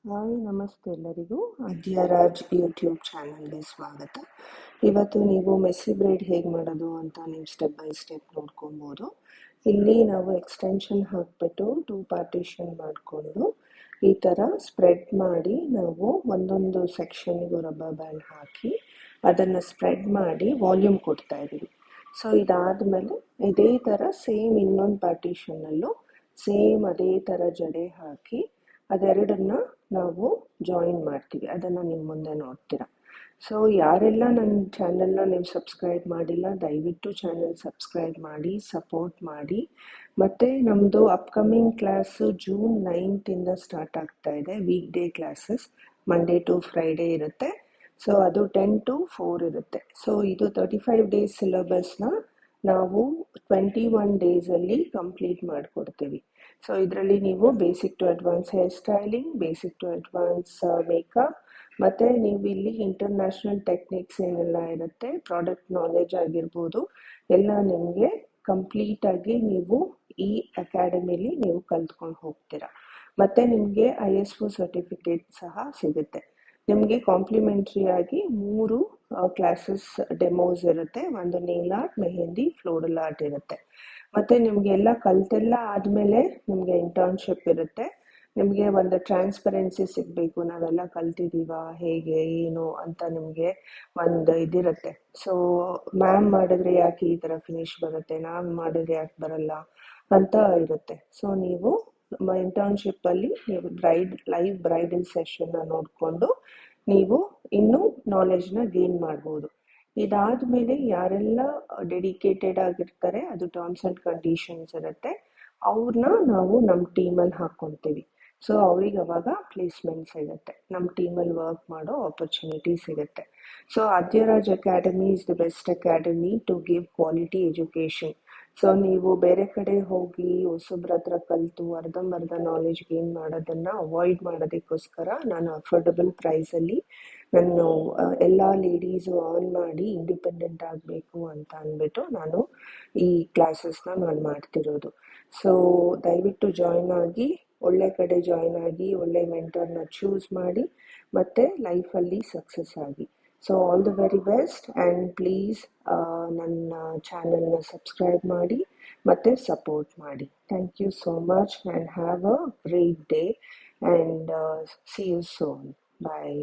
Hi ನಮಸ್ತೆ ಎಲ್ಲರಿಗೂ. ಆದ್ಯರಾಜ್ YouTube ಚಾನಲ್ಗೆ ಸ್ವಾಗತ. ಇವತ್ತು ನೀವು ಮೆಸ್ಸಿ ಬ್ರೇಡ್ ಹೇಗೆ ಮಾಡೋದು ಅಂತ ನೀವು ಸ್ಟೆಪ್ ಬೈ ಸ್ಟೆಪ್ ನೋಡ್ಕೊಬೋದು. ಇಲ್ಲಿ ನಾವು ಎಕ್ಸ್ಟೆನ್ಷನ್ ಹಾಕ್ಬಿಟ್ಟು 2 ಪಾರ್ಟಿಷನ್ ಮಾಡಿಕೊಂಡು ಈ ಥರ ಸ್ಪ್ರೆಡ್ ಮಾಡಿ ನಾವು ಒಂದೊಂದು ಸೆಕ್ಷನ್ನಿಗೂ ರಬ್ಬರ್ ಬ್ಯಾಂಡ್ ಹಾಕಿ ಅದನ್ನು ಸ್ಪ್ರೆಡ್ ಮಾಡಿ ವಾಲ್ಯೂಮ್ ಕೊಡ್ತಾ ಇದ್ದೀವಿ. ಸೊ ಇದಾದಮೇಲೆ ಇದೇ ಥರ ಸೇಮ್ ಇನ್ನೊಂದು ಪಾರ್ಟಿಷನ್ನಲ್ಲೂ ಸೇಮ್ ಅದೇ ಥರ ಜಡೆ ಹಾಕಿ ಅದೆರಡನ್ನ ನಾವು ಜಾಯಿನ್ ಮಾಡ್ತೀವಿ. ಅದನ್ನು ನಿಮ್ಮ ಮುಂದೆ ನೋಡ್ತೀರಾ. ಸೊ ಯಾರೆಲ್ಲ ನನ್ನ ಚಾನಲ್ನ ನೀವು ಸಬ್ಸ್ಕ್ರೈಬ್ ಮಾಡಿಲ್ಲ, ದಯವಿಟ್ಟು ಚಾನಲ್ ಸಬ್ಸ್ಕ್ರೈಬ್ ಮಾಡಿ, ಸಪೋರ್ಟ್ ಮಾಡಿ. ಮತ್ತು ನಮ್ಮದು upcoming class June 9th start ಆಗ್ತಾ ಇದೆ. Week day classes Monday to Friday ಇರುತ್ತೆ. ಸೊ ಅದು 10 to 4 ಇರುತ್ತೆ. ಸೊ ಇದು 35 ಡೇಸ್ ಸಿಲೆಬಸ್ನ ನಾವು 21 ಡೇಸಲ್ಲಿ ಕಂಪ್ಲೀಟ್ ಮಾಡಿಕೊಡ್ತೀವಿ. ಸೊ ಇದರಲ್ಲಿ ನೀವು basic to advance hair styling, basic to advance makeup, ಮತ್ತು ನೀವು ಇಲ್ಲಿ ಇಂಟರ್ನ್ಯಾಷನಲ್ ಟೆಕ್ನಿಕ್ಸ್ ಏನೆಲ್ಲ ಇರುತ್ತೆ, ಪ್ರಾಡಕ್ಟ್ ನಾಲೆಜ್ ಆಗಿರ್ಬೋದು, ಎಲ್ಲ ನಿಮಗೆ ಕಂಪ್ಲೀಟಾಗಿ ನೀವು ಈ ಅಕಾಡೆಮಿಲಿ ನೀವು ಕಲ್ತ್ಕೊಂಡು ಹೋಗ್ತೀರಾ. ಮತ್ತು ನಿಮಗೆ ISO ಸರ್ಟಿಫಿಕೇಟ್ ಸಹ ಸಿಗುತ್ತೆ. ನಿಮಗೆ ಕಾಂಪ್ಲಿಮೆಂಟ್ರಿ ಆಗಿ 3 ಕ್ಲಾಸಸ್ ಡೆಮೋಸ್ ಇರುತ್ತೆ. ಒಂದು nail art, mehndi, floral art ಇರುತ್ತೆ. ಮತ್ತು ನಿಮಗೆಲ್ಲ ಕಲ್ತೆಲ್ಲ ಆದಮೇಲೆ ನಿಮಗೆ ಇಂಟರ್ನ್ಶಿಪ್ ಇರುತ್ತೆ. ನಿಮಗೆ ಒಂದು ಟ್ರಾನ್ಸ್ಪರೆನ್ಸಿ ಸಿಗಬೇಕು, ನಾವೆಲ್ಲ ಕಲ್ತಿದ್ದೀವಾ, ಹೇಗೆ ಏನು ಅಂತ ನಿಮಗೆ ಒಂದು ಇದಿರುತ್ತೆ. ಸೊ ಮ್ಯಾಮ್ ಮಾಡಿದ್ರೆ ಯಾಕೆ ಈ ಥರ ಫಿನಿಶ್ ಬರುತ್ತೆ, ನಾವು ಮಾಡಿದ್ರೆ ಯಾಕೆ ಬರಲ್ಲ ಅಂತ ಇರುತ್ತೆ. ಸೊ ನೀವು ಇಂಟರ್ನ್ಶಿಪ್ಪಲ್ಲಿ ನೀವು ಲೈವ್ ಬ್ರೈಡಲ್ ಸೆಷನ್ನ ನೋಡಿಕೊಂಡು ನೀವು ಇನ್ನೂ ನಾಲೆಜ್ನ ಗೇನ್ ಮಾಡ್ಬೋದು. ಇದಾದಮೇಲೆ ಯಾರೆಲ್ಲ ಡೆಡಿಕೇಟೆಡ್ ಆಗಿರ್ತಾರೆ, ಅದು ಟರ್ಮ್ಸ್ ಆ್ಯಂಡ್ ಕಂಡೀಷನ್ಸ್ ಇರುತ್ತೆ, ಅವ್ರನ್ನ ನಾವು ನಮ್ಮ ಟೀಮಲ್ಲಿ ಹಾಕ್ಕೊತೀವಿ. ಸೊ ಅವ್ರಿಗೆ ಅವಾಗ ಪ್ಲೇಸ್ಮೆಂಟ್ ಸಿಗುತ್ತೆ, ನಮ್ಮ ಟೀಮಲ್ಲಿ ವರ್ಕ್ ಮಾಡೋ ಆಪರ್ಚುನಿಟಿ ಸಿಗುತ್ತೆ. So Adyaraj academy is the best academy to give quality education. So ನೀವು ಬೇರೆ ಕಡೆ ಹೋಗಿ ಹೊಸಬ್ರ ಹತ್ರ ಕಲಿತು ಅರ್ಧಂಬರ್ಧ ನಾಲೆಜ್ ಗೇನ್ ಮಾಡೋದನ್ನು ಅವಾಯ್ಡ್ ಮಾಡೋದಕ್ಕೋಸ್ಕರ ನಾನು ಅಫೋರ್ಡಬಲ್ ಪ್ರೈಸಲ್ಲಿ ನಾನು ಎಲ್ಲ ಲೇಡೀಸು ಅರ್ನ್ ಮಾಡಿ ಇಂಡಿಪೆಂಡೆಂಟ್ ಆಗಬೇಕು ಅಂತ ಅಂದ್ಬಿಟ್ಟು ನಾನು ಈ ಕ್ಲಾಸಸ್ನ ನಾನು ಮಾಡ್ತಿರೋದು. ಸೊ ದಯವಿಟ್ಟು ಜಾಯ್ನ್ ಆಗಿ, ಒಳ್ಳೆ ಕಡೆ ಜಾಯ್ನ್ ಆಗಿ, ಒಳ್ಳೆ ಮೆಂಟರ್ನ ಚೂಸ್ ಮಾಡಿ, ಮತ್ತು ಲೈಫಲ್ಲಿ ಸಕ್ಸಸ್ ಆಗಿ. So all the very best, and please ನನ್ನ ಚಾನಲ್ನ ಸಬ್ಸ್ಕ್ರೈಬ್ ಮಾಡಿ ಮತ್ತು ಸಪೋರ್ಟ್ ಮಾಡಿ. Thank you so much and have a great day and see you soon. Bye.